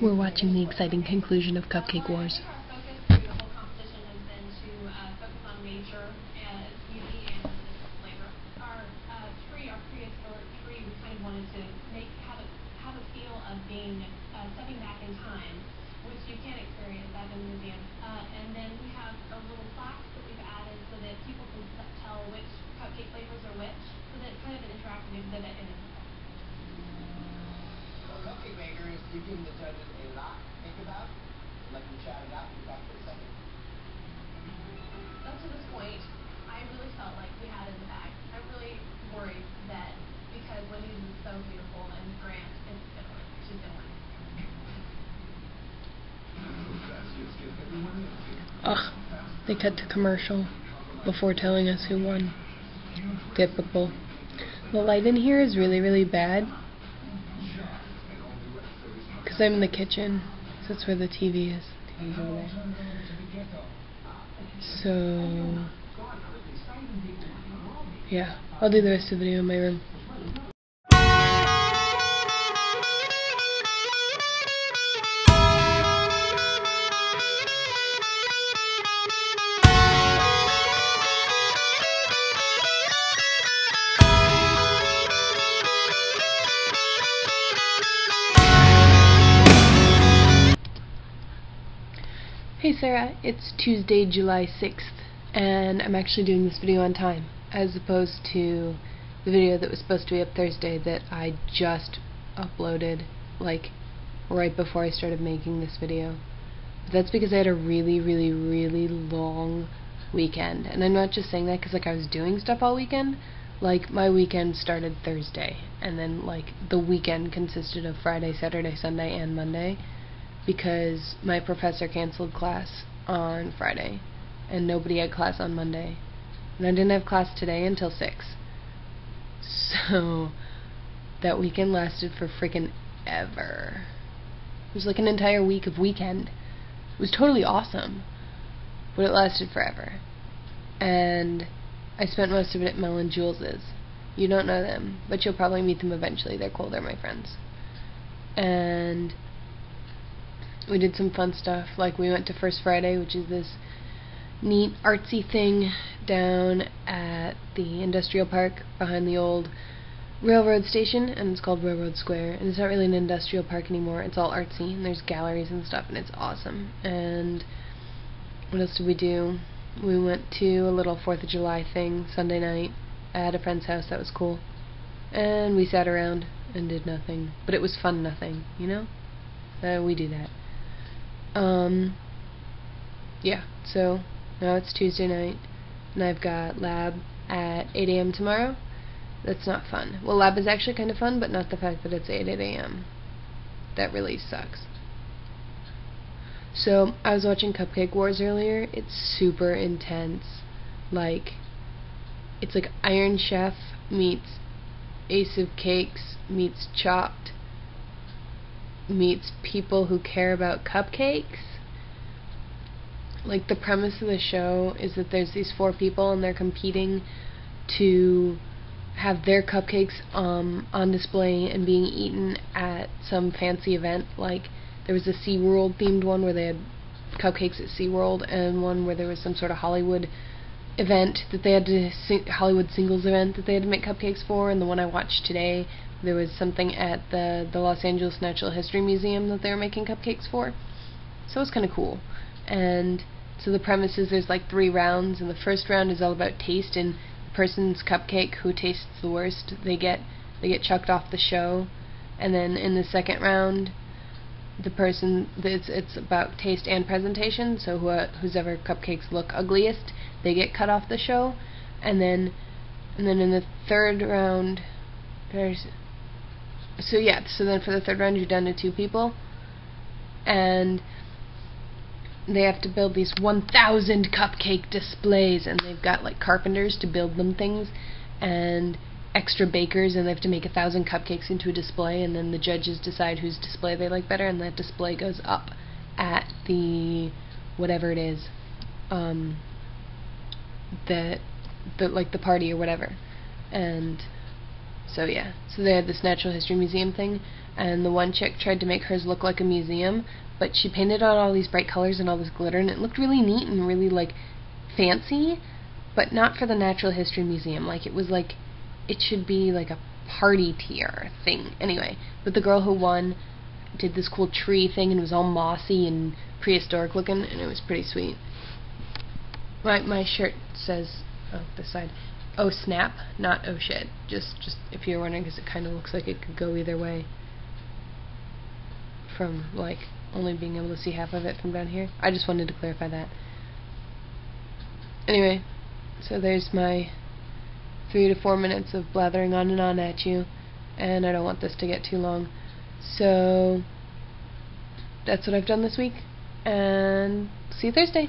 We're watching the exciting conclusion of Cupcake Wars. Stepping back in time, which you can't experience at the museum. And then we have a little plaque that we've added so that people can tell which cupcake flavors are which, so that it's kind of an interactive exhibit in itself. Well, Cupcake Maker is giving the judges a lot to think about. Let them chat it out and be back for a second. Up to this point, I really felt like we had it in the bag. I'm really worried that because Wendy's is so beautiful and Grant is going to win. She's going to win. Ugh, they cut to commercial before telling us who won. Typical. The light in here is really, really bad. Because I'm in the kitchen. So that's where the TV is. TV's over there. So, yeah. I'll do the rest of the video in my room. Hey Sarah, it's Tuesday, July 6th, and I'm actually doing this video on time, as opposed to the video that was supposed to be up Thursday that I just uploaded, like, right before I started making this video. But that's because I had a really, really, really long weekend, and I'm not just saying that because, like, I was doing stuff all weekend. Like, my weekend started Thursday, and then, like, the weekend consisted of Friday, Saturday, Sunday, and Monday, because my professor canceled class on Friday and nobody had class on Monday, and I didn't have class today until 6. So that weekend lasted for freaking ever. It was like an entire week of weekend. It was totally awesome, but it lasted forever. And I spent most of it at Mel and Jules's. You don't know them, but you'll probably meet them eventually. They're cool, they're my friends. And we did some fun stuff, like we went to First Friday, which is this neat artsy thing down at the industrial park behind the old railroad station, and it's called Railroad Square, and it's not really an industrial park anymore, it's all artsy, and there's galleries and stuff, and it's awesome. And what else did we do? We went to a little 4th of July thing Sunday night at a friend's house. That was cool. And we sat around and did nothing, but it was fun nothing, you know? We do that. Yeah, so now it's Tuesday night, and I've got lab at 8 a.m. tomorrow. That's not fun. Well, lab is actually kind of fun, but not the fact that it's 8 a.m. That really sucks. So, I was watching Cupcake Wars earlier. It's super intense. Like, it's like Iron Chef meets Ace of Cakes meets Chopped meets people who care about cupcakes. Like, the premise of the show is that there's these 4 people and they're competing to have their cupcakes on display and being eaten at some fancy event. Like, there was a SeaWorld themed one where they had cupcakes at SeaWorld, and one where there was some sort of Hollywood event that they had to Hollywood singles event that they had to make cupcakes for, and the one I watched today, there was something at the Los Angeles Natural History Museum that they were making cupcakes for. So it was kind of cool. And so the premise is there's like 3 rounds, and the first round is all about taste, and the person's cupcake who tastes the worst, they get chucked off the show. And then in the second round, the person, it's about taste and presentation, so whoever cupcakes look ugliest, they get cut off the show. And then in the third round, so then for the third round you're down to 2 people, and they have to build these 1,000 cupcake displays, and they've got like carpenters to build them things, and extra bakers, and they have to make 1,000 cupcakes into a display, and then the judges decide whose display they like better, and that display goes up at the whatever it is, like the party or whatever. And so yeah, so they had this Natural History Museum thing, and the one chick tried to make hers look like a museum, but she painted on all these bright colors and all this glitter, and it looked really neat and really, like, fancy, but not for the Natural History Museum. Like, it was like, it should be like a party tier thing. Anyway, but the girl who won did this cool tree thing, and it was all mossy and prehistoric looking, and it was pretty sweet. My shirt says, oh, this side, oh snap, not oh shit. Just if you're wondering, because it kind of looks like it could go either way. From, like, only being able to see half of it from down here. I just wanted to clarify that. Anyway, so there's my 3 to 4 minutes of blathering on and on at you, and I don't want this to get too long. So, that's what I've done this week, and see you Thursday.